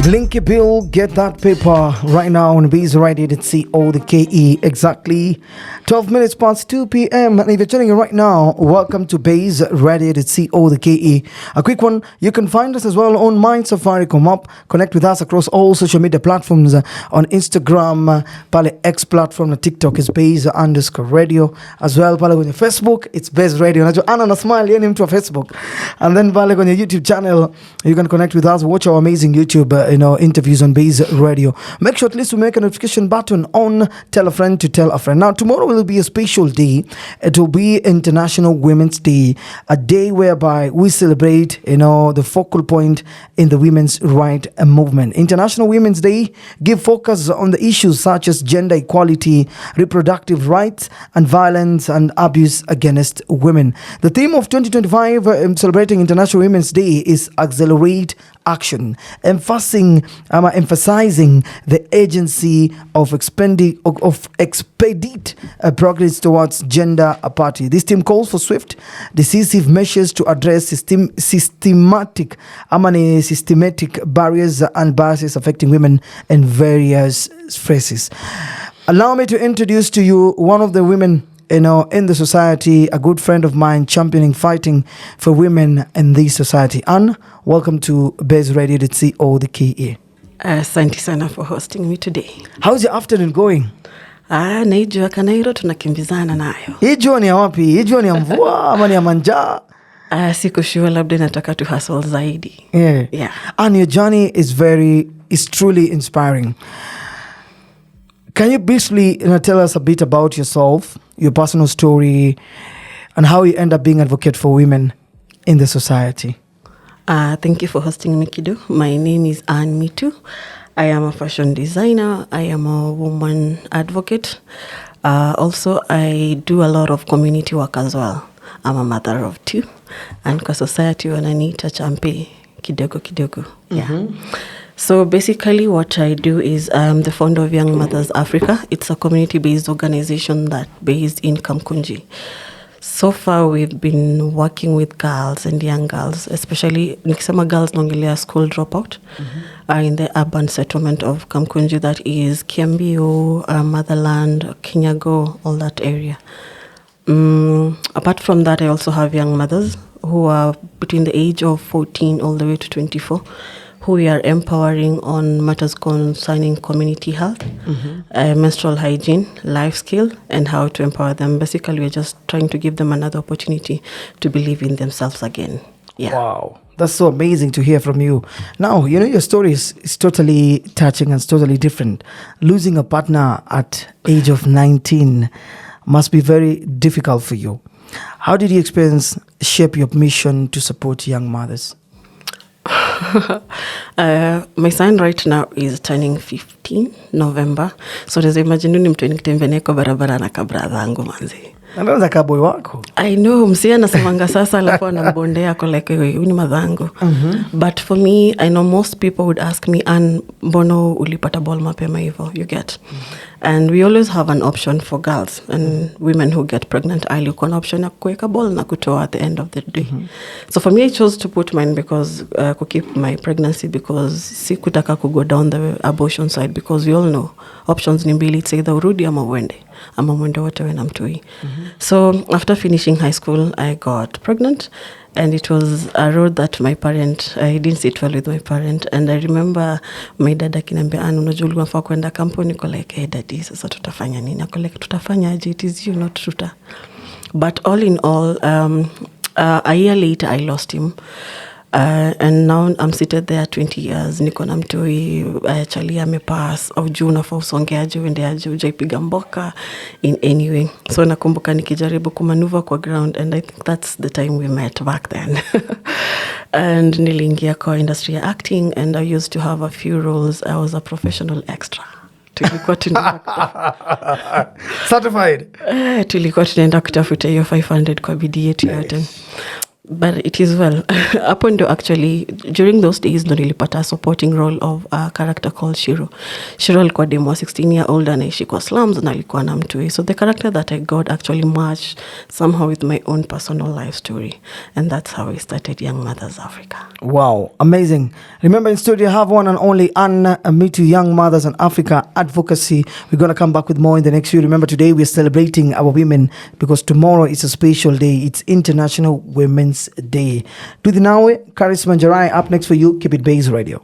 Blinky Bill, get that paper right now on Baze Radio at CODKE. Exactly 12 minutes past 2 p.m. And if you're tuning in right now, welcome to Baze Radio at CODKE. A quick one, you can find us as well on My Safaricom app. Connect with us across all social media platforms on Instagram, pale X platform, na TikTok is Baze_radio. As well, pale kwenye Facebook, it's Baze Radio. Najua Ana na smile, yeye ni mtu wa Facebook. And then pale kwenye YouTube channel, you can connect with us, watch our amazing YouTube interviews on Baze Radio. Make sure at least to make a notification button on, tell a friend to tell a friend. Now, tomorrow will be a special day. It will be International Women's Day, a day whereby we celebrate, the focal point in the women's right movement. International Women's Day give focus on the issues such as gender equality, reproductive rights, and violence and abuse against women. The theme of 2025 celebrating International Women's Day is Accelerate Action, emphasizing the agency of expedite progress towards gender equality. This team calls for swift, decisive measures to address systematic barriers and biases affecting women in various phases. Allow me to introduce to you one of the women in the society, a good friend of mine, championing, fighting for women in this society. Anne, welcome to Baze Radio at CODKE. Asante sana for hosting me today. How's your afternoon going? Naijua Kanairo tunakimbizana nayo. Hii jua ni ya wapi? Hii jua ni ya mvua ama ni ya manjaa? Siko sure, labda nataka tu hustle zaidi. Yeah. And your journey is truly inspiring. Can you briefly tell us a bit about yourself, your personal story, and how you end up being an advocate for women in the society? Thank you for hosting me, Kido. My name is Mitu. I am a fashion designer. I am a woman advocate. Also, I do a lot of community work as well. I'm a mother of 2. And kwa society wananiita champe kidogo. Yeah. So basically what I do is I'm the founder of Young Mothers Africa. It's a community-based organization that based in Kamkunji. So far we've been working with girls and young girls, especially nikisema girls naongelea school dropout, in the urban settlement of Kamkunji, that is Kiambio, Motherland, Kinyago, all that area. Apart from that, I also have young mothers who are between the age of 14 all the way to 24. Who we are empowering on matters concerning community health, menstrual hygiene, life skill, and how to empower them. Basically, we're just trying to give them another opportunity to believe in themselves again. Yeah. Wow. That's so amazing to hear from you. Now, your story is totally touching and it's totally different. Losing a partner at age of 19 must be very difficult for you. How did your experience shape your mission to support young mothers? My son right now is turning 15 November. So does imagine ni mtu nikitembea barabara na kabradha yangu manzi. Anaanza kaboy wako. I know, msia anasemanga sasa alafu anambondea ako like ni madhangu. But for me, I know most people would ask me, and mbono ulipata ball mapema hivyo, you get. And we always have an option for girls and women who get pregnant early. Uko na option ya kuweka ball na kutoa at the end of the day. So for me, I chose to put mine because to keep my pregnancy, because sikutaka go down the abortion side, because we all know options ni mbili, it's either urudi ama uende. Ama mwende wote we na mtui. So after finishing high school, I got pregnant. And it was a road that I didn't sit well with my parent. And I remember my dad akiniambia, unajua ulikuwa kwenda kampuni, niko like, hey daddy, sasa tutafanya nini? Niko like, tutafanya aje? It is you, not tuta. But all in all, a year later, I lost him. And now I'm seated there 20 years. Niko na mtoi, actually amepass au juu nafaa usongeaje uendeaje ujaipiga mboka in any way. So nakumbuka nikijaribu kumanuva kwa ground, and I think that's the time we met back then. And niliingia kwa industry ya acting, and I used to have a few roles. I was a professional extra. Tulikuwa tunaenda certified. Tulikuwa tunaenda kutafuta hiyo 500 kwa bidii yetu yote. But it is well. Up until actually, during those days, ndo nilipata a supporting role of a character called Shiro. Shiro alikuwa demo 16-year-old anaishi kwa slums na alikuwa na mtui. So the character that I got actually matched somehow with my own personal life story. And that's how I started Young Mothers Africa. Wow, amazing. Remember in studio, I have one and only Anna Mitu, Young Mothers and Africa Advocacy. We're going to come back with more in the next few. Remember, today we're celebrating our women because tomorrow is a special day. It's International Women's Day. Do the Nawe, Charisma Jarai, up next for you. Keep it Baze Radio.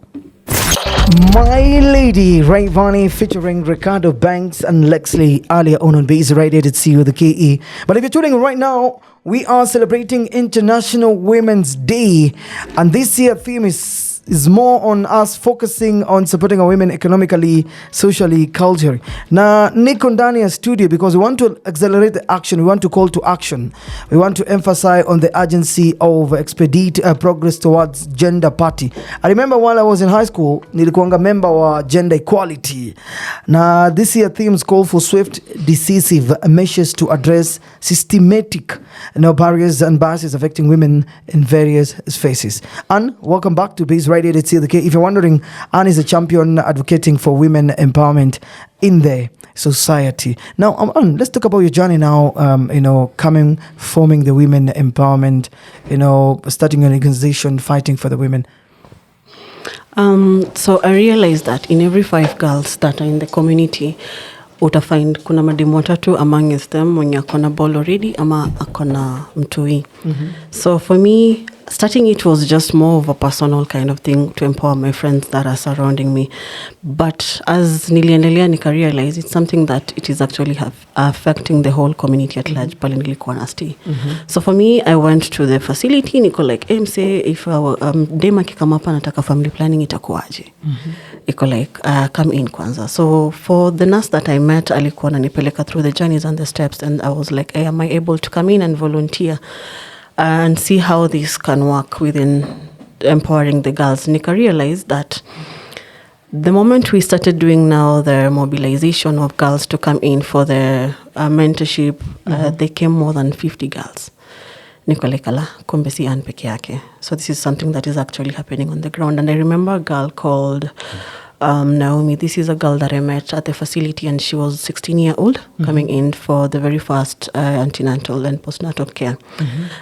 My Lady, Rayvani featuring Ricardo Banks and Lexley earlier on Baze Radio at CEO the KE. But if you're tuning in right now, we are celebrating International Women's Day, and this year theme is more on us focusing on supporting our women economically, socially, culturally. Na niko ndani ya studio because we want to accelerate the action. We want to call to action. We want to emphasize on the urgency of expedite progress towards gender parity. I remember while I was in high school, nilikuanga member wa gender equality. Na this year themes call for swift, decisive measures to address systematic barriers and biases affecting women in various spaces. And welcome back to Baze Radio. Let's see the If you're wondering, Anne is a champion advocating for women empowerment in the society. Now, Anne, let's talk about your journey now. Forming the women empowerment. Starting an organization fighting for the women. So I realized that in every 5 girls that are in the community, utafind kuna mademu watatu amongst them mwenye akona ball already ama akona mtui. So for me, starting it was just more of a personal kind of thing to empower my friends that are surrounding me. But as niliendelea nika realize it's something that it is actually affecting the whole community at large pale nilikuwa na stay. So for me, I went to the facility, niko like, say if dema kikama hapa nataka family planning itakuwaje? Iko like, come in kwanza. So for the nurse that I met, alikuwa ananipeleka through the journeys and the steps, and I was like, am I able to come in and volunteer and see how this can work within empowering the girls? Nika realized that the moment we started doing now the mobilization of girls to come in for the mentorship, they came more than 50 girls. Niko like, ala, kumbe si Ann peke yake. So this is something that is actually happening on the ground. And I remember a girl called Naomi. This is a girl that I met at the facility, and she was 16-year-old coming in for the very first antenatal and postnatal care.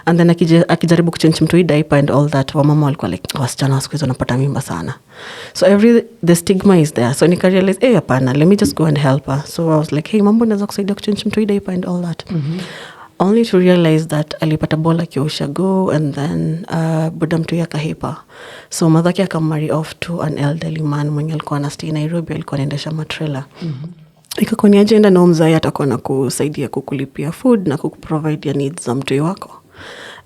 And then akijaribu kuchange mtoi diaper and all that, wamama walikuwa like, wasichana wa siku hizi wanapata mimba sana. So the stigma is there. So nika realize, hapana, let me just go and help her. So I was like, hey, mambo naweza kusaidia kuchange mtoi diaper and all that. Only to realize that alipata bola kiosha go, and then buda mtoi akahepa. So madhaki akammarry off to an elderly man mwenye alikuwa anastay Nairobi, alikuwa anaendesha matrela. Ikakuwa ni agenda na mzai atakuwa na kusaidia kukulipia food na kukuprovide ya needs za mtoi wako.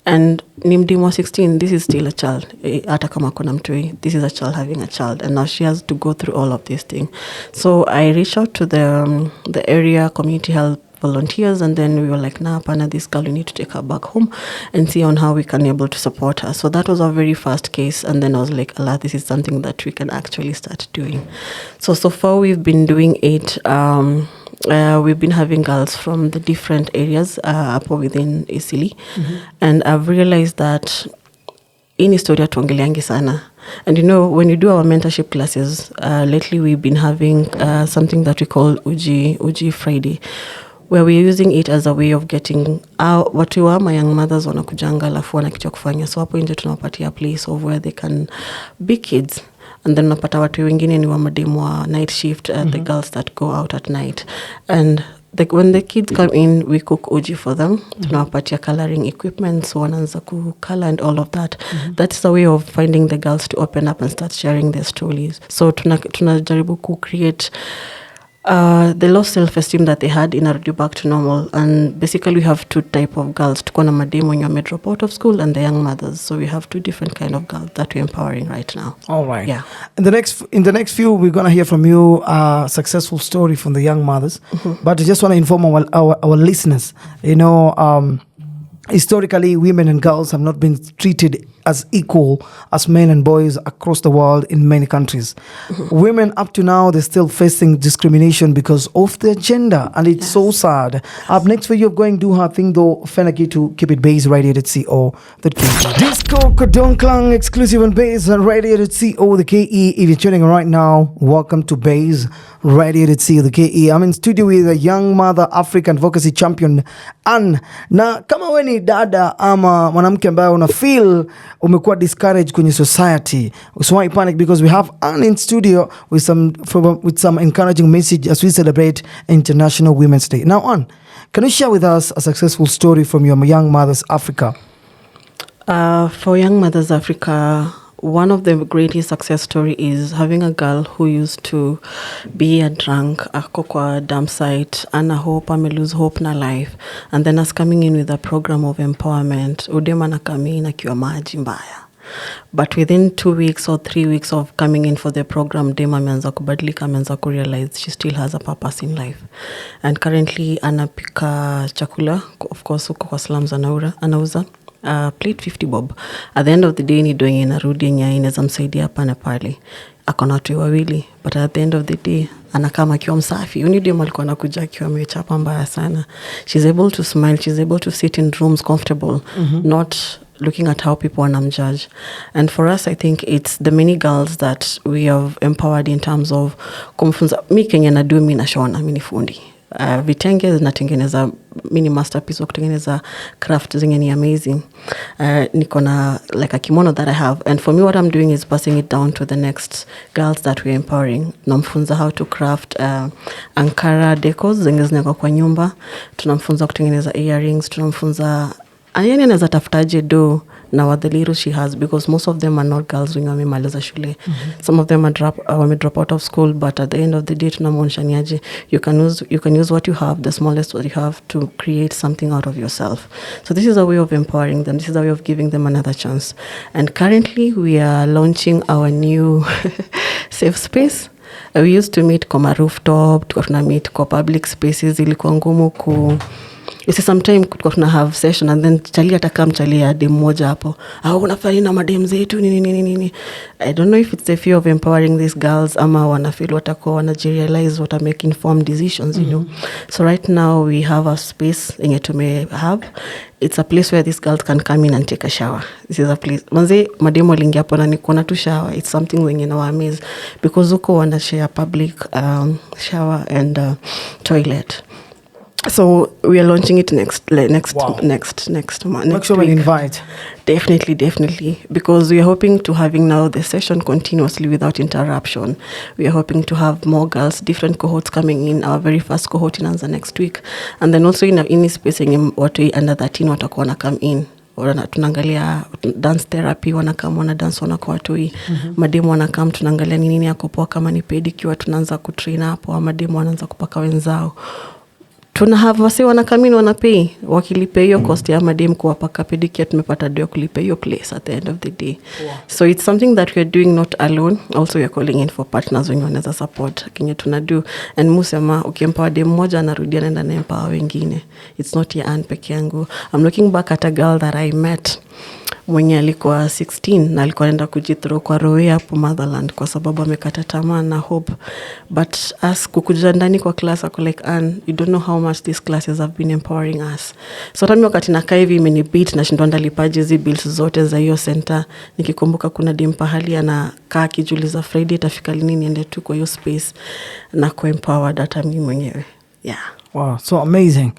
And ni mdimu wa 16, this is still a child. Hata kama kuna mtoi, this is a child having a child, and now she has to go through all of this thing. So I reached out to the area community health volunteers, and then we were like, nah, pana, this girl, we need to take her back home and see on how we can be able to support her. So that was our very first case, and then I was like, Allah, this is something that we can actually start doing. So far we've been doing 8. We've been having girls from the different areas up within Isili, and I've realized that in historia tuongeleangi sana. And when you do our mentorship classes, lately we've been having something that we call Uji Friday, where we're using it as a way of getting watu wa young mothers wanakujanga alafu wana kitu kufanya. So hapo nje tunawapatia place of where they can be kids, and then unapata watu wengine ni wa mademu wa night shift, the girls that go out at night. And when the kids come in, we cook uji for them. Tunawapatia coloring equipment, so wanaanza color and all of that. That's a way of finding the girls to open up and start sharing their stories. So tunajaribu create the low self-esteem that they had in Arudi back to normal. And basically we have 2 type of girls. Tuko na mademu when you drop out of school, and the young mothers. So we have 2 different kind of girls that we're empowering right now. All right. Yeah. In the next few, we're gonna hear from you a successful story from the young mothers. But I just want to inform our listeners. Historically, women and girls have not been treated as equal as men and boys across the world in many countries. Women up to now, they're still facing discrimination because of their gender, and it's so sad. Up next for you, I'm going to do her thing though, Fenaki, to keep it Baze Radio.co. Disco Kodong Klang exclusive on Baze Radio.co. If you're tuning in right now, welcome to Baze Radio.co. I'm in studio with a young mother African advocacy champion Ann. Na kama we ni dada ama mwanamke ambaye una feel umekuwa discouraged kwenye society, so why panic, because we have Ann in studio with some encouraging message as we celebrate International Women's Day. Now Ann, can you share with us a successful story from your Young Mothers Africa? For Young Mothers Africa, one of the greatest success story is having a girl who used to be a drunk, ako kwa dump site, ana hope, ame lose hope na life, and then us coming in with a program of empowerment. Udema na kami in akiwa maji mbaya. But within 2 weeks or 3 weeks of coming in for the program, Dema ameanza kubadilika, ameanza kurealize she still has a purpose in life. And currently anapika chakula, of course uko kwa slums anauza. Plate 50 bob. At the end of the day ni doing inarudi yenye inaweza msaidia hapa na pale. Akona watu wawili, but at the end of the day anakama akiwa msafi. Uni ndio alikuwa anakuja akiwa amechapa mbaya sana. She's able to smile, she's able to sit in rooms comfortable, not looking at how people wanamjudge. And for us, I think it's the many girls that we have empowered in terms of kumfunza. Mi Kenya na do mi na shona, mi ni fundi. Vitenge zinatengeneza mini masterpiece wa kutengeneza craft zenye ni amazing. Niko na like a kimono that I have, and for me what I'm doing is passing it down to the next girls that we're empowering. Namfunza how to craft Ankara decos zenye zinawekwa kwa nyumba, tunamfunza kutengeneza earrings, tunamfunza yani anaweza tafutaje do na what the little she has, because most of them are not girls wenye wamemaliza shule. Some of them are drop out of school, but at the end of the day tunamwonyesha niaje you can use what you have, the smallest what you have, to create something out of yourself. So this is a way of empowering them, this is a way of giving them another chance. And currently we are launching our new safe space. We used to meet kwa rooftop, tukuna meet kwa public spaces, ilikuwa ngumu ku sometimes kuna have session and then chali atakam chali ya dem moja hapo unafanya na madem zetu nini. I don't know if it's the fear of empowering these girls ama wana feel watakuwa wanajirealize what are make informed decisions, you know. So right now we have a space yenye tume have. It's a place where these girls can come in and take a shower. This is a place manze madem walingia hapo na nikuona tu shower. It's something wenye na amaze because uko wana share public shower and toilet. So we are launching it next month. Make sure we invite. Definitely, because we are hoping to having now the session continuously without interruption. We are hoping to have more girls, different cohorts coming in. Our very first cohort inaanza next week, and then also in any space yenye watu under 13 watakuwa na come in. Tunaangalia dance therapy, wanakam wana dance wanakuwa watoi. Mademu wanakam tunaangalia nini yako poa, kama ni pedicure tunaanza kutrain hapo, mademu wanaanza kupaka wenzao. Tuna have wase wanakamini wanapay, wakilipe hiyo cost ya madem kuwapaka pedicure, tumepata do ya kulipe hiyo place at the end of the day. So it's something that we are doing not alone. Also we are calling in for partners wenye wanaweza support kenye tunadu. And musema ukempower dem moja anarudia naenda na empower wengine. It's not ya Ann peke yangu. I'm looking back at a girl that I met mwenye alikuwa 16 na alikuwa anaenda kujithrow kwa roe hapo motherland kwa sababu amekata tamaa na hope. But as kukuja ndani kwa class ako like, Ann, you don't know how much these classes have been empowering us. So hata mimi wakati nakaa hivi imenibit na shindwa ndalipaje hizi bills zote za hiyo center, nikikumbuka kuna dimpa hali anakaa kijuliza Friday itafika lini niende tu kwa hiyo space na kuempower data mimi mwenyewe. Yeah. Wow, so amazing.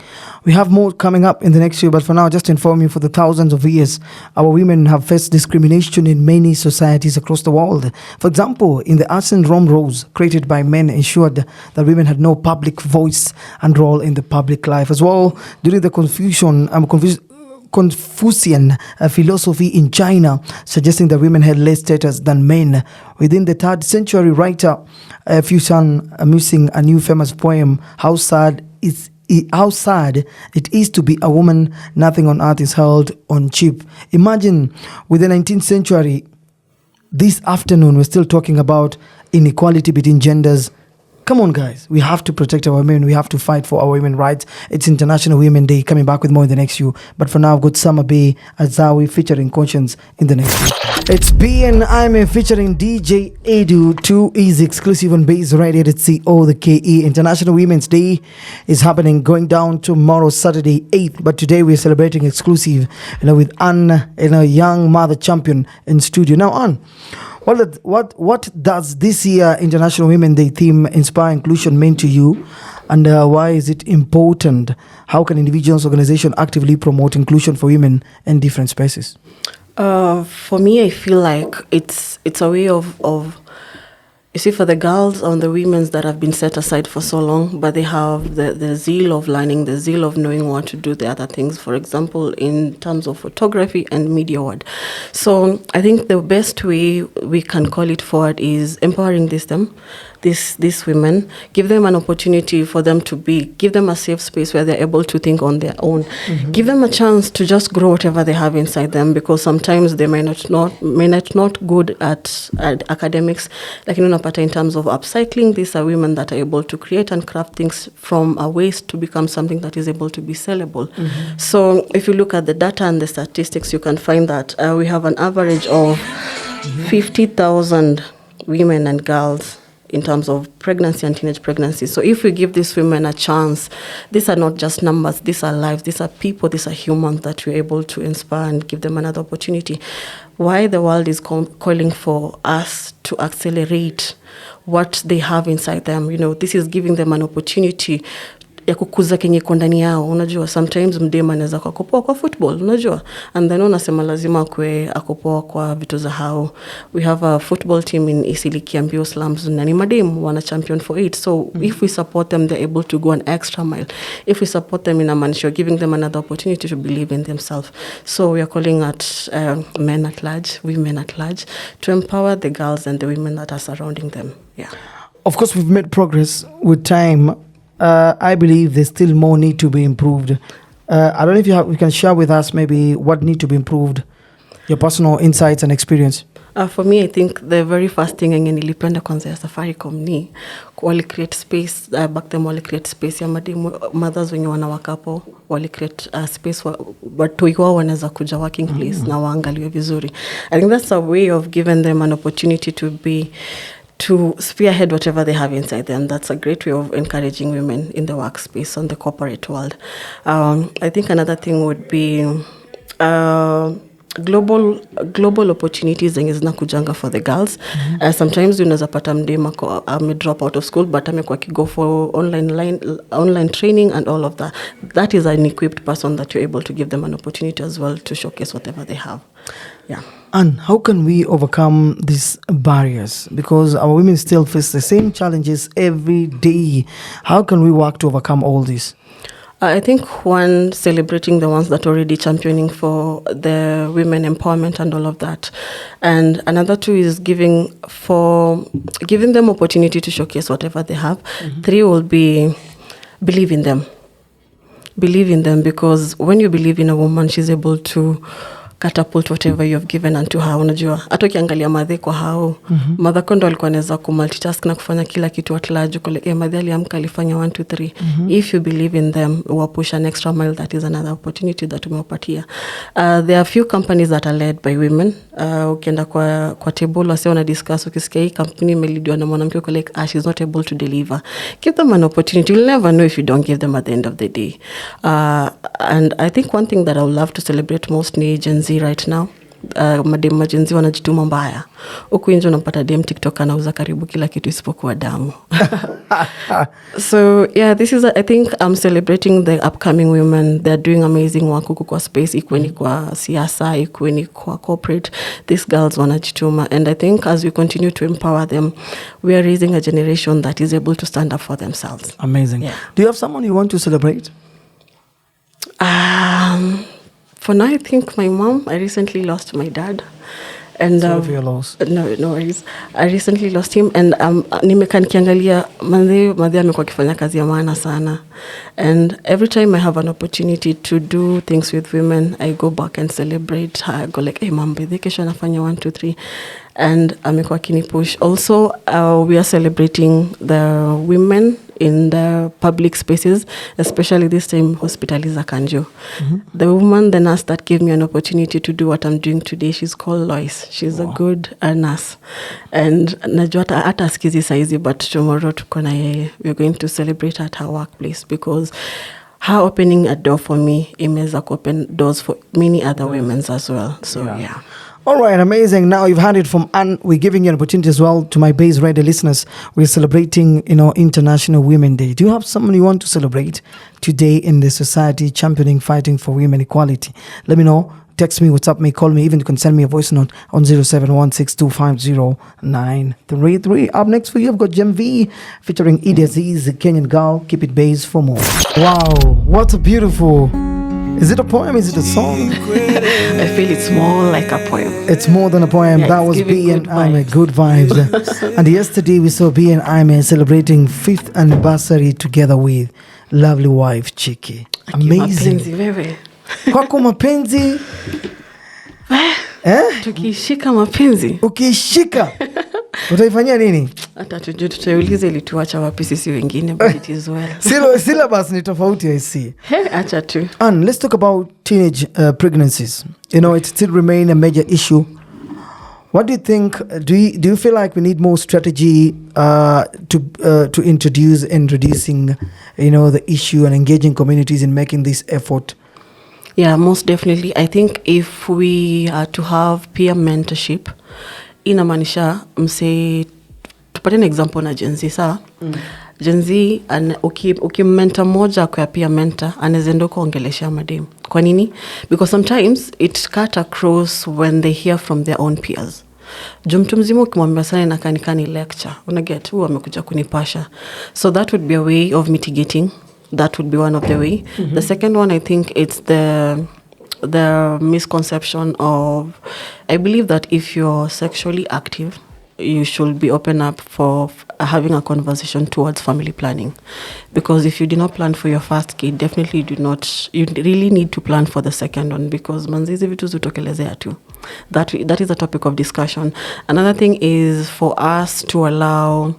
We have more coming up in the next year, but for now, just to inform you, for the thousands of years, our women have faced discrimination in many societies across the world. For example, in the arts and Rome rules created by men ensured that women had no public voice and role in the public life. As well, during the Confucian philosophy in China, suggesting that women had less status than men. Within the 3rd century, writer Fusan, musing a new famous poem, How sad it is to be a woman, nothing on earth is held on cheap. Imagine, with the 19th century, this afternoon we're still talking about inequality between genders Come on, guys. We have to protect our women. We have to fight for our women rights. It's International Women Day. Coming back with more in the next few. But for now, I've got Summer B Azawi featuring Conscience in the next few. It's B and I'm featuring DJ Edu. 2 is exclusive on Baze Radio at CO, the KE. International Women's Day is happening, going down tomorrow, Saturday 8th. But today we're celebrating exclusive, with Anne, young mother champion in studio. Now, Anne, what does this year International Women Day theme Inspire Inclusion mean to you, and why is it important? How can individuals, organizations actively promote inclusion for women in different spaces? For me, I feel like it's a way of you see, for the girls and the women that have been set aside for so long, but they have the zeal of learning, the zeal of knowing what to do, the other things, for example, in terms of photography and media world. So I think the best way we can call it forward is empowering these women, give them an opportunity for them to give them a safe space where they're able to think on their own, give them a chance to just grow whatever they have inside them, because sometimes they may not good at academics, like in terms of upcycling. These are women that are able to create and craft things from a waste to become something that is able to be sellable. So if you look at the data and the statistics, you can find that we have an average of 50,000 women and girls in terms of pregnancy and teenage pregnancy. So if we give these women a chance, these are not just numbers, these are lives, these are people, these are humans that we're able to inspire and give them another opportunity. Why the world is calling for us to accelerate what they have inside them. This is giving them an opportunity ya kukuza kenye iko ndani yao. Unajua, sometimes mdema anaweza kukopoa kwa football, unajua, and then unasema lazima kwe akopoa kwa vitu za hao. We have a football team in Isili Kiambio slums, na ni madem wana champion for it. So if we support them, they're able to go an extra mile. If we support them in a manner, you're giving them another opportunity to believe in themselves. So we are calling at men at large, women at large, to empower the girls and the women that are surrounding them. Yeah. Of course, we've made progress with time. I believe there's still more need to be improved. I don't know if you can share with us maybe what need to be improved, your personal insights and experience. For me, I think the very first thing yenye nilipenda kwanza ya Safaricom ni wali create space, back them wali create space ya mothers wenye wanawakapo, wali create space watu wao wanaweza kuja working place na waangaliwe vizuri. I think that's a way of giving them an opportunity to spearhead whatever they have inside them. That's a great way of encouraging women in the workspace and the corporate world. I think another thing would be global opportunities zenye zinakujanga for the girls. Sometimes unaweza pata mdema drop out of school, but amekuwa go for online training and all of that. That is an equipped person that you're able to give them an opportunity as well to showcase whatever they have. Yeah. And how can we overcome these barriers? Because our women still face the same challenges every day. How can we work to overcome all this? I think one, celebrating the ones that are already championing for the women empowerment and all of that. And another two is giving them opportunity to showcase whatever they have. 3 will be believe in them. Believe in them, because when you believe in a woman, she's able to catapult whatever you have given unto her. Unajua, hata ukiangalia madhe kwa hao, madha kondo alikuwa anaweza kumultitask na kufanya kila kitu at large. Madhe aliamka alifanya 1 2 3. If you believe in them, we push an extra mile. That is another opportunity that umewapatia. There are few companies that are led by women. Ukienda kwa table wase wana discuss, ukisikia hii company imelidiwa na mwanamke uko like she's not able to deliver, give them an opportunity. You'll never know if you don't give them at the end of the day. And I think one thing that I would love to celebrate most ni Gen Z right now. Madem Gen Z wanajituma mbaya. Huku nje unampata dem TikTok anauza karibu kila kitu isipokuwa damu. So yeah, this is I think I'm celebrating the upcoming women. They're doing amazing work huku kwa space, ikweni kwa siasa, ikweni kwa corporate. These girls wanajituma, and I think as we continue to empower them, we are raising a generation that is able to stand up for themselves. Amazing. Yeah. Do you have someone you want to celebrate? For now, I think my mom. I recently lost my dad, And sorry for your loss. No worries. I recently lost him, and nikiangalia madhe amekuwa akifanya kazi ya maana sana, and every time I have an opportunity to do things with women, I go back and celebrate her. I go like, hey mom, bedhe kesho nafanya 1 2 3, and amekuwa kinipush. Also, we are celebrating the women in the public spaces, especially this time hospitali za Kanjo. The woman, the nurse that gave me an opportunity to do what I'm doing today, she's called Lois. She's a good nurse, and najua hata asikizi saizi, but tomorrow tukona yeye. We're going to celebrate at her workplace because her opening a door for me imeweza open doors for many other women as well. So yeah. All right, amazing. Now you've heard it from Anne. We're giving you an opportunity as well to my Baze Radio listeners. We're celebrating, International Women Day. Do you have someone you want to celebrate today in the society championing, fighting for women equality? Let me know. Text me, WhatsApp me, call me. Even you can send me a voice note on 0716250933. Up next for you, I've got Gem V featuring Idi Aziz, Kenyan girl. Keep it Baze for more. Wow, what a beautiful... Is it a poem? Is it a song? I feel it's more like a poem. It's more than a poem. Yeah, that was B and Ime, good vibes. And yesterday we saw B and Ime celebrating 5th anniversary together with lovely wife Chiki. Amazing. Kwako mapenzi? Tukishika mapenzi. Ukishika. Utaifanyia nini? Hata tujue tutaulize ilituacha wapi sisi wengine, but it is well. Syllabus ni tofauti, I see. Acha tu. And let's talk about teenage pregnancies. It still remain a major issue. What do you think? Do you feel like we need more strategy to introduce and reducing, the issue and engaging communities in making this effort? Yeah, most definitely. I think if we are to have peer mentorship, inamaanisha tupate an example na Gen Z, sawa? Gen Z, ukimmentor moja kwa peer mentor, anaweza kuongelesha madem. Kwa nini? Because sometimes it cut across when they hear from their own peers. Mtu mzima ukimwambia sana na kanikani lecture, unaget huyu amekuja kunipasha. So that would be a way of mitigating. That would be one of the way. The second one, I think it's the misconception of, I believe that if you're sexually active, you should be open up for having a conversation towards family planning. Because if you did not plan for your first kid, definitely you really need to plan for the second one, because manzizi vitu zutokelezea tu. That is a topic of discussion. Another thing is for us to allow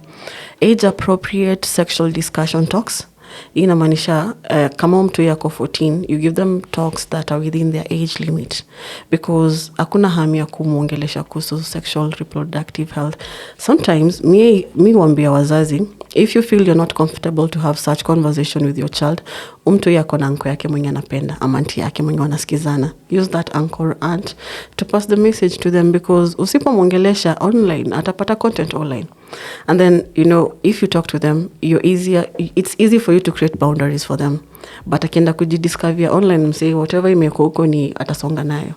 age-appropriate sexual discussion talks. Inamaanisha kama mtu yako 14, you give them talks that are within their age limit, because hakuna hamu ya kumuongelesha kuhusu sexual reproductive health. Sometimes mi huambia wazazi, if you feel you're not comfortable to have such conversation with your child, mtu yako na uncle yake mwenye anapenda, ama auntie yake mwenye wanasikizana, use that uncle or aunt to pass the message to them, because usipomwongelesha online atapata content online. And then, if you talk to them, it's easy for you to create boundaries for them. But akienda kujidiscover online, say whatever imeko huko ni atasonga nayo.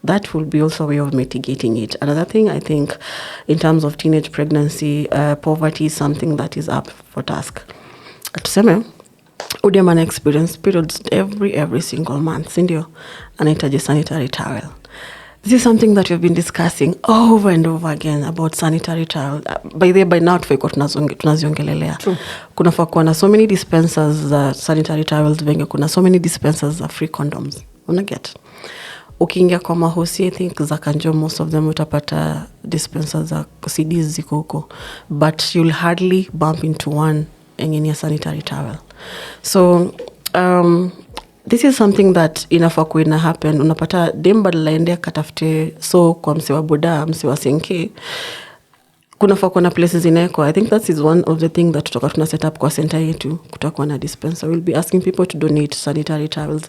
That will be also a way of mitigating it. Another thing, I think, in terms of teenage pregnancy, poverty is something that is up for task. Tuseme, udemana experience periods every single month, sindio? Anahitaji sanitary towel. This is something that we've been discussing over and over again about sanitary towel. By now, tunaziongelelea. Kunafaa kuwa na so many dispensers za sanitary towels, kuna so many dispensers za free condoms. Unaget? Ukiingia kwa mahosi, I think za Kanjo, most of them utapata dispensers za CDs ziko huko. But you'll hardly bump into one yenye sanitary towel. So, this is something that inafaa kuina happen. Unapata demba laendea katafute kwa msewa boda, msewa senke. Kunafaa kuwa na places ineko. I think that is one of the things that tutoka tuna set up kwa center yetu. Kutakuwa na dispenser. We'll be asking people to donate sanitary towels.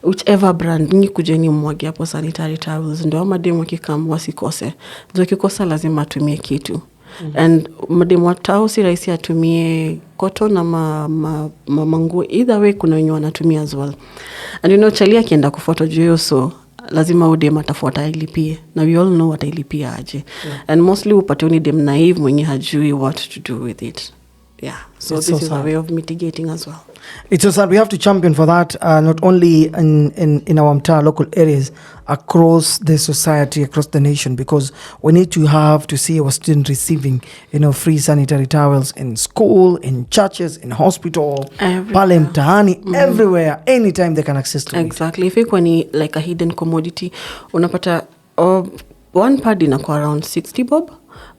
Whichever brand, nyi kujeni mwagi hapo sanitary towels. Ndo mademu wakikam wasikose. Ndio kikosa lazima atumie kitu. And mademu watao si rahisi atumie cotton na manguo. Either way kuna wenye wanatumia as well. And chalia akienda kufuata juu, so lazima udem atafuata ilipie. Na we all know what ilipia aje. And mostly upate dem naive mwenye hajui what to do with it. Yeah. So It's this so is sad. a way of mitigating as well. It's so sad. We have to champion for that, not only in our entire local areas, across the society, across the nation, because we need to have to see our students receiving, free sanitary towels in school, in churches, in hospital, pale mtaani, everywhere, anytime they can access to it. Exactly. If iko ni like a hidden commodity, unapata one pad inakuwa around 60 bob.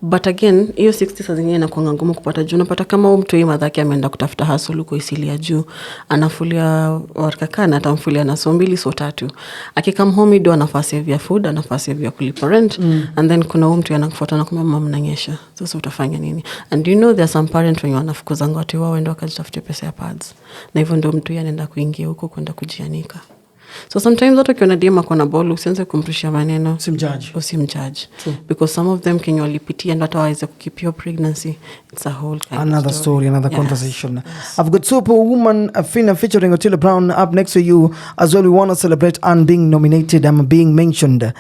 But again, hiyo 60 saa zingine inakuwa ngumu kupata juu. Unapata kama huyu mtu madhaki ameenda kutafuta hustle huko Isilia juu, anafulia warkaka na atamfulia na so 2 so 3. Akikam home do anafaa save ya food, anafaa save ya kulipa rent, and then kuna huyu mtu anakufuata na kumwambia mama mnanyesha. Sasa utafanya nini? And you know there are some parents wenye wanafukuza ngati wao waende wakajitafutie pesa ya pads. Na hivyo ndio mtu anaenda kuingia huko kwenda kujianika. So sometimes watu kiona dema kona ball usianze kumrushia maneno, usimjudge. Because some of them can walipitia and hata waweze keep your pregnancy. It's a whole kind another of story. Another conversation. Yes. I've got Superwoman Fina featuring Otile Brown up next to you as well. We want to celebrate and being nominated and being mentioned,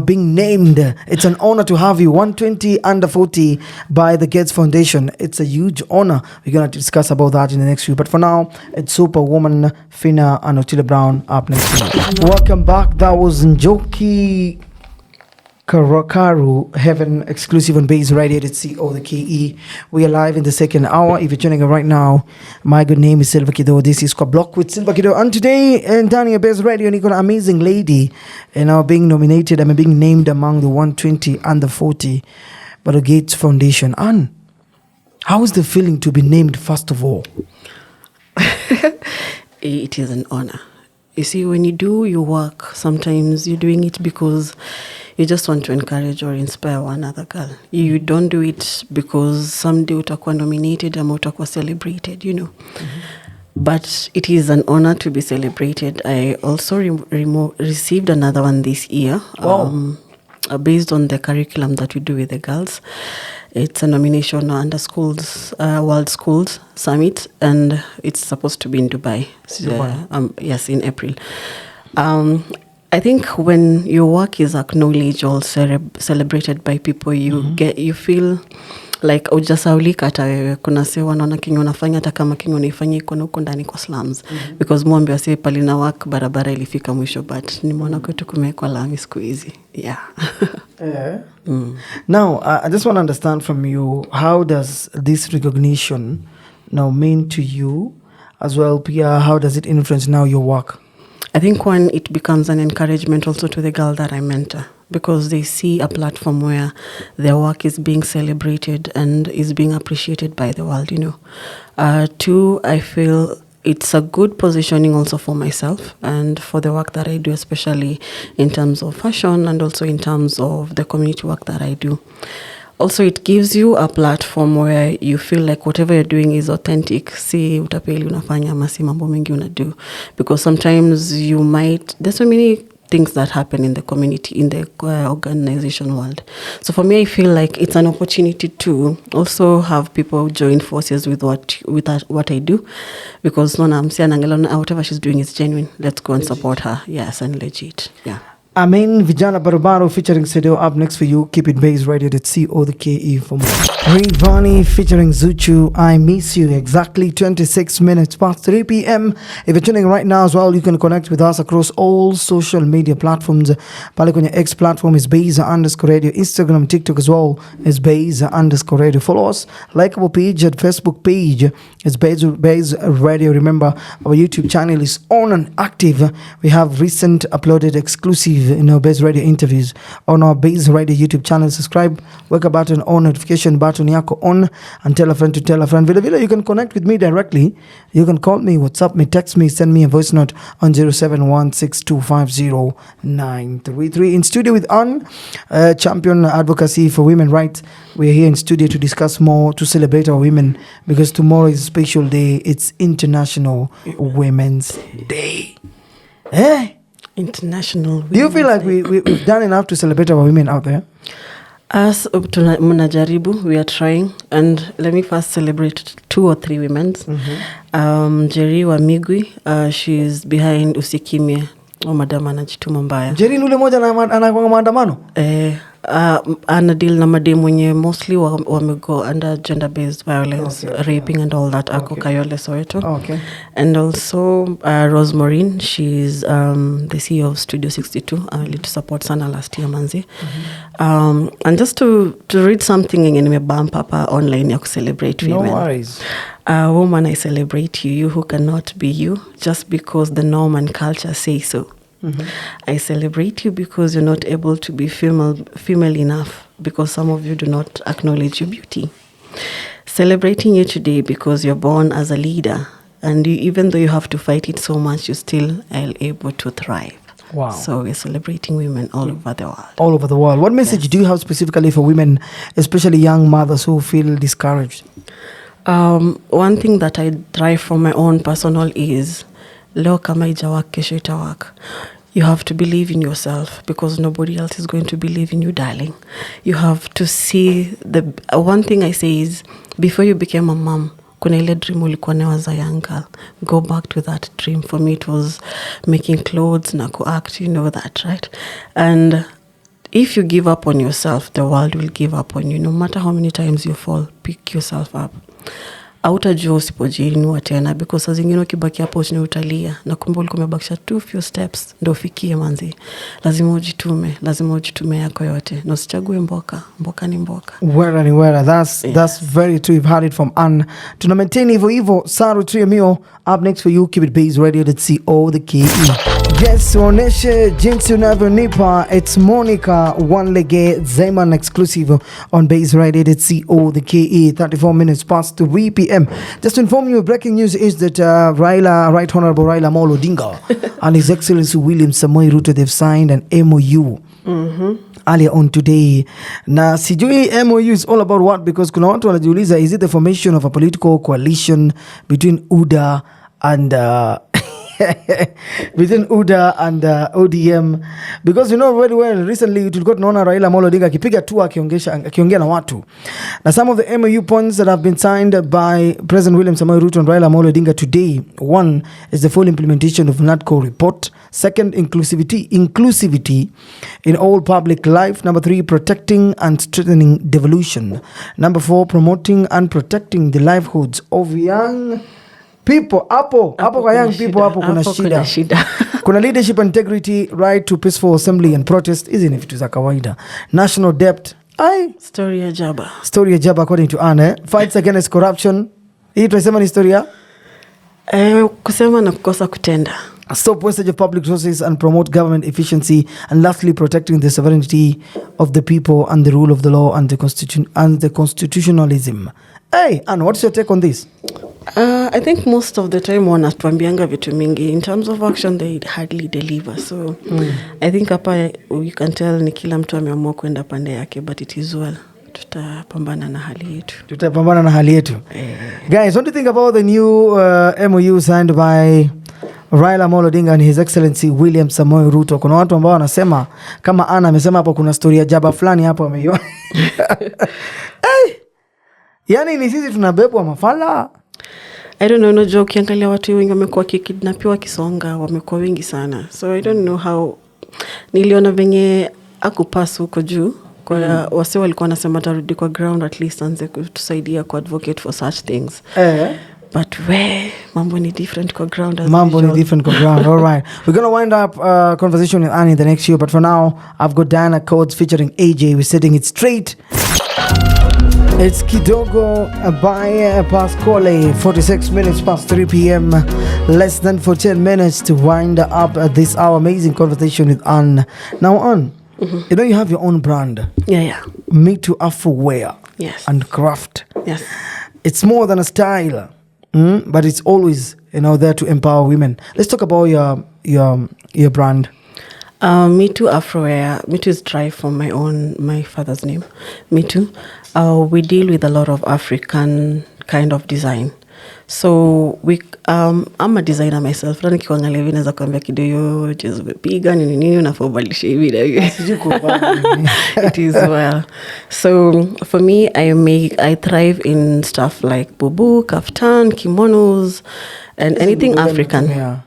being named. It's an honor to have you. 120 under 40 by the Gates Foundation. It's a huge honor. We're going to discuss about that in the next few. But for now, it's Superwoman Fina and Otile Brown up next. Welcome back. That was Njoki Karakaru Heaven exclusive on Baze Radio at CO the KE. We are live in the second hour. If you're tuning in right now, my good name is Silva Kido. This is called Block with Silva Kido. And today in Daniel Baze Radio, you got an amazing lady being nominated and being named among the 120 under 40 by the Gates Foundation. And how is the feeling to be named first of all? It is an honor. You see, when you do your work, sometimes you're doing it because you just want to encourage or inspire one other girl. You don't do it because someday utakuwa nominated ama utakuwa celebrated, But it is an honor to be celebrated. I also received another one this year. Wow. Based on the curriculum that we do with the girls. It's a nomination under schools, World Schools Summit, and it's supposed to be in Dubai. Yes, in April. I think when your work is acknowledged or celebrated by people, you feel like ujasaulika hata wewe. Kuna se wanaona kinyo unafanya hata kama kinyo unaifanya iko na huko ndani kwa slums, because mwambi wase pali na work barabara ilifika mwisho, but nimeona kwetu kumekwa lami siku hizi. Yeah. Now, I just want to understand from you, how does this recognition now mean to you as well, Pia? How does it influence now your work? I think one, it becomes an encouragement also to the girl that I mentor, because they see a platform where their work is being celebrated and is being appreciated by the world, 2, I feel it's a good positioning also for myself and for the work that I do, especially in terms of fashion and also in terms of the community work that I do. Also, it gives you a platform where you feel like whatever you're doing is authentic. Si utapeli unafanya masi mambo mengi unadu. Because sometimes there's so many things that happen in the community, in the organization world. So for me, I feel like it's an opportunity to also have people join forces with what I do. Because whatever she's doing is genuine. Let's go and support her. Yes, and legit. Yeah. Vijana Barabaro featuring Sedo up next for you. Keep it Baze Radio at CO the KE for more. Rayvani featuring Zuchu, I Miss You. Exactly 26 minutes past 3 p.m. If you're tuning right now as well, you can connect with us across all social media platforms. Pale kwenye X platform is Baze_radio. Instagram, TikTok as well is Baze_radio. Follow us, like our page at Facebook page. It's Baze Radio. Remember, our YouTube channel is on and active. We have recent uploaded exclusive Baze Radio interviews on our Baze Radio YouTube channel. Subscribe, wake up button on, notification button yako on, and tell a friend to tell a friend. Vile you can connect with me directly. You can call me, WhatsApp me, text me, send me a voice note on 0716250933. In studio with Ann, champion advocacy for women rights. We're here in studio to discuss more, to celebrate our women, because tomorrow is a special day. It's International Women's Day. International. Do you feel like we've done enough to celebrate our women out there? As munajaribu, we are trying, and let me first celebrate 2 or 3 women. Jerry Wamigwi, she's behind Usikimia. Madam anajituma mbaya. Jerry nule moja anakuanga maandamano? ana deal na mademu wenye mostly wamego under gender-based violence, raping and all that. Ako Kayole Soweto. And also Rosemary, she's the CEO of Studio 62. To support sana last year manzi. And just to read something yenye nimebump hapa online ya celebrate women. No worries. Woman, I celebrate you who cannot be you just because the norm and culture say so. I celebrate you because you're not able to be female enough because some of you do not acknowledge your beauty. Celebrating you today because you're born as a leader and even though you have to fight it so much, you still are able to thrive. Wow. So we're celebrating women all over the world. All over the world. What message do you have specifically for women, especially young mothers who feel discouraged? One thing that I drive from my own personal is leo kama ijawak kesho itawak. You have to believe in yourself because nobody else is going to believe in you, darling. You have to see one thing I say is before you became a mom, kuna ile dream ulikuwa nayo as a young girl. Go back to that dream. For me it was making clothes na act, you know that, right? And if you give up on yourself, the world will give up on you. No matter how many times you fall, pick yourself up. Autajua usipojiinua tena because saa zingine ukibaki hapo chini utalia na kumbe ulikuwa umebakisha 2 few steps ndio ufikie manzi. Lazima ujitume yako yote na usichague mboka ni mboka. Wera that's very true. You've heard it from Anne. Tuna maintain hivyo Saru Triamio. Up next for you, keep it Baze Radio. Let's see all the KE. Yes, oneshe jinsi unavyonipa. It's Monica Wanlege Zeman exclusive on Baze Radio. Let's see all the KE. 34 minutes past 3 p.m. Just to inform you, breaking news is that Right Honorable Raila Amolo Odinga and His Excellency William Samoei Ruto, they've signed an MOU. Earlier on today. Na sijui MOU is all about what, because kuna watu wanajiuliza, is it the formation of a political coalition between UDA and ODM? Because you know very well, recently tulikuwa tunaona Raila Amolo Odinga akipiga tu akiongea na watu. Now some of the MOU points that have been signed by President William Samoei Ruto and Raila Amolo Odinga today. One is the full implementation of NADCO report. Second, inclusivity in all public life. Number 3, protecting and strengthening devolution. Number 4, promoting and protecting the livelihoods of young people. Hapo kwa young people hapo kuna shida. Kuna leadership and integrity, right to peaceful assembly and protest. Hizi ni vitu za kawaida. National debt. Story ya jaba according to Anne. Fights against corruption. Hii tunasema ni historia. Kusema na kukosa kutenda. Stop wastage of public resources and promote government efficiency. And lastly, protecting the sovereignty of the people and the rule of the law and the constitutionalism. Hey, and what's your take on this? I think most of the time wanatuambianga vitu mingi. In terms of action, they hardly deliver. So I think hapa you can tell ni kila mtu ameamua kwenda pande yake, but it is well. Tutapambana na hali yetu. Guys, what do you think about the new MOU signed by Raila Amolo Odinga and His Excellency William Samoei Ruto? Kuna watu ambao wanasema kama Ana amesema hapo kuna story ya jaba fulani hapo ameiona. Yani ni sisi tunabebwa mafala. I don't know, unajua ukiangalia watu wengi wamekuwa kidnapiwa Kisonga, wamekuwa wengi sana. So I don't know how niliona venye akupasu huko juu. Kwa wase walikuwa wanasema tarudi kwa ground at least anze kutusaidia ku advocate for such things. But mambo ni different kwa ground. All right. We're going to wind up conversation with Annie the next year. But for now, I've got Diana Codes featuring AJ. We're setting it straight. It's Kidogo by Pascole. 46 minutes past 3 p.m. Less than 10 minutes to wind up this our amazing conversation with Anne. Now, Anne, you know you have your own brand. Yeah. Mitu Afro Wear. Yes. And craft. Yes. It's more than a style. But it's always, there to empower women. Let's talk about your brand. Mitu Afro Wear. Mitu is derived from my father's name, Mitu. We deal with a lot of African kind of design. So I'm a designer myself. Rani kiwangalia hivi naweza kuambia kidogo jezo bepiga nini unafobalisha hivi. It is well. So for me, I thrive in stuff like bubu, kaftan, kimonos, And anything African. Yeah.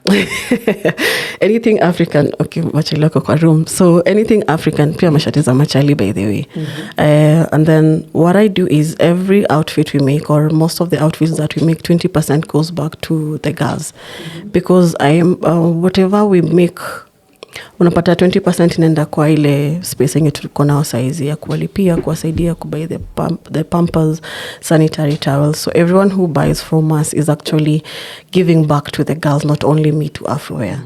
Anything African. Okay, machali kwa room. So anything African, pia mashati za machali, by the way. And then what I do is every outfit we make, or most of the outfits that we make, 20% goes back to the girls. Because I am whatever we make, unapata 20% inaenda kwa ile space yenye tuko nao saizi ya kuwalipia, kuwasaidia kubuy the pampers, sanitary towels. So everyone who buys from us is actually giving back to the girls, not only Mitu Afrowear.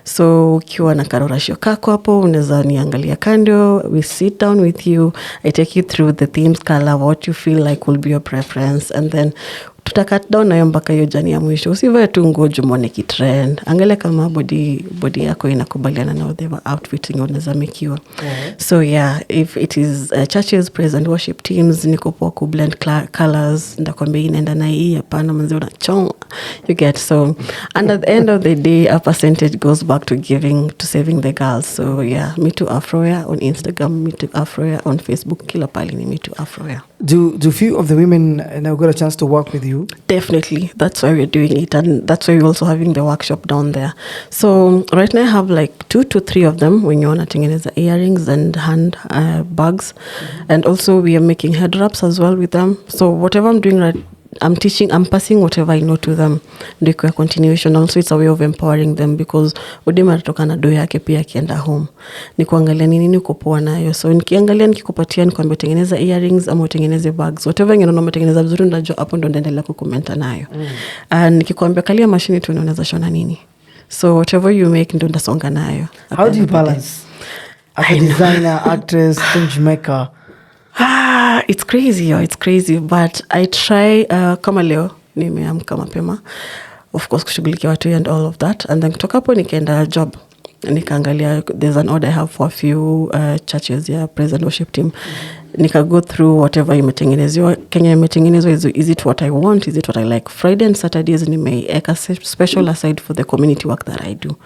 So ukiwa na karorashio kako hapo, unaweza niangalia kando, we sit down with you, I take you through the themes, color, what you feel like will be your preference, and then tutakat down nayo mpaka hiyo jani ya mwisho. Usivae tu nguo jumone kitrend, angalia kama body yako inakubaliana na whatever outfit unaweza mekiwa. So yeah, if it is churches, praise and worship teams, niko poa ku blend colors, ndakwambia inaenda na hii hapana manzi unachonga, you get. So and at the end of the day, a percentage goes back to giving, to saving the girls. So yeah, Mitu Afrowear on Instagram, Mitu Afrowear on Facebook, kila pali ni Mitu Afrowear. Do few of the women now got a chance to work with you? Definitely. That's why we're doing it, and that's why we're also having the workshop down there. So right now I have like 2 to 3 of them when you want to tengeneza earrings and hand bags. And also we are making head wraps as well with them. So whatever I'm doing right, I'm passing whatever I know to them. Ndiko ya continuation. Also it's a way of empowering them, because udema atatoka na do yake pia akienda home. Ni kuangalia nini uko poa nayo. So nikiangalia nikikupatia nikwambia tengeneza earrings ama utengeneze bags. Whatever ngeno umetengeneza vizuri ndajua hapo ndo ndaendelea kukomenta nayo. And nikikwambia kalia mashini tu unaweza shona nini. So whatever you make ndo ndasonga nayo. How do you balance? As a designer, actress, change maker. It's crazy, but I try. Kama leo nimeamka mapema, of course kushughulikia watu and all of that, and then kutoka hapo nikaenda job, nikaangalia there's an order I have for a few churches, praise and worship team. Nika go through whatever imetengenezwa, Kenya imetengenezwa, is it what I want, is it what I like. Friday and Saturdays nimeweka special aside for the community work that I do.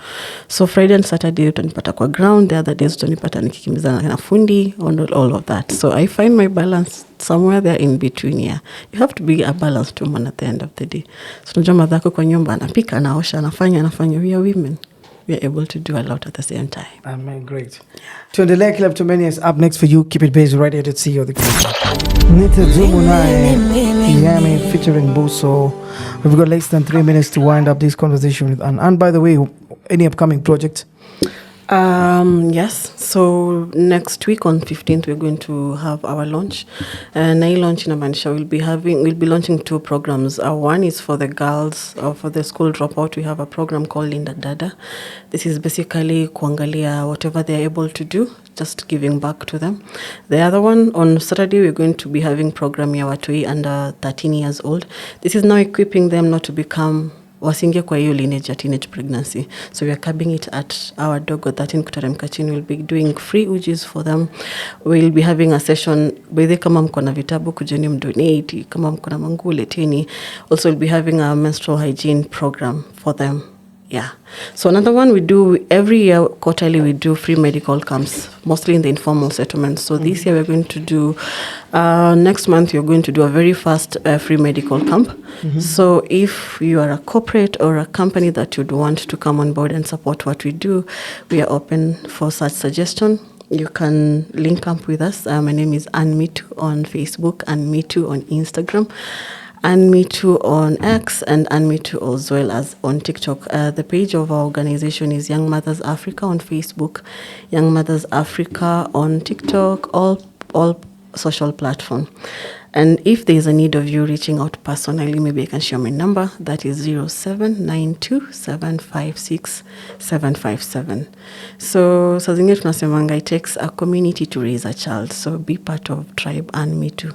So Friday and Saturday utanipata kwa ground, the other days utanipata nikikimbizana na fundi, all of that. So I find my balance somewhere there in between. You have to be a balanced woman at the end of the day. So unajua madhako kwa nyumba, anapika, anaosha, anafanya, we are women. We are able to do a lot at the same time. Amen, great. Tuendelea kila mtu many is up next for you. Keep it Baze Radio to see you the Nita Zumunai, Yami featuring Buso. We've got less than 3 minutes to wind up this conversation with Anne. And by the way, any upcoming projects? Yes. So next week on 15th, we're going to have our launch. And I launch in Amanisha. We'll be launching 2 programs. One is for the girls, for the school dropout. We have a program called Linda Dada. This is basically kuangalia whatever they're able to do, just giving back to them. The other one, on Saturday, we're going to be having program ya watoi under 13 years old. This is now equipping them not to become wasingia kwa hiyo lineage ya teenage pregnancy. So we are curbing it at our Dogo 13 kuteremka chini. We'll be doing free ujis for them. We'll be having a session by the kama mko na vitabu kujeni mdonate, kama mko na manguo leteni. Also we'll be having a menstrual hygiene program for them. So another one we do every year, quarterly, we do free medical camps, mostly in the informal settlements. So this year we're going to do, next month we're going to do a very fast free medical camp. So if you are a corporate or a company that you'd want to come on board and support what we do, we are open for such suggestion. You can link up with us. My name is Mitu on Facebook and Mitu on Instagram. And Mitu on X and Mitu as well as on TikTok. The page of our organization is Young Mothers Africa on Facebook, Young Mothers Africa on TikTok, all social platforms. And if there is a need of you reaching out personally, maybe I can share my number. That is 0792756757. So zingine tunasemanga, it takes a community to raise a child. So be part of Tribe and Mitu.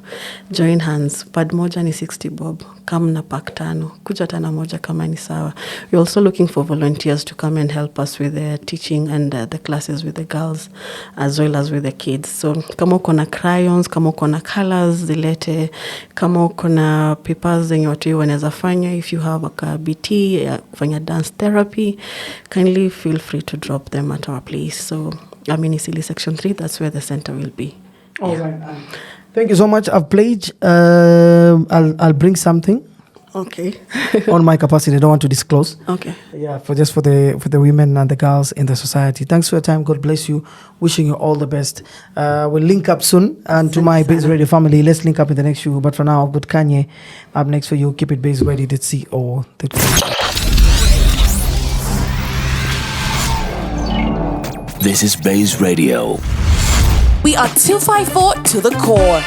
Join hands. Pad moja ni 60 bob. Come na pack 5. Kuja tana moja kama ni sawa. We're also looking for volunteers to come and help us with the teaching and the classes with the girls as well as with the kids. So kama uko na crayons, kama uko na colors, zilete. Kama uko na papers zenye watu wanaweza fanya, if you have a BT, kufanya dance therapy, kindly feel free to drop them at our place. So Aminisili Section 3, that's where the center will be. All right. Thank you so much. I've played. I'll bring something. Okay. On my capacity, I don't want to disclose. Okay. Yeah, for the women and the girls in the society. Thanks for your time. God bless you. Wishing you all the best. We'll link up soon. And to my Baze Radio family, let's link up in the next show. But for now, good Kanye. Up next for you. Keep it Baze Radio. .co. This is Baze Radio. We are 254 to the core.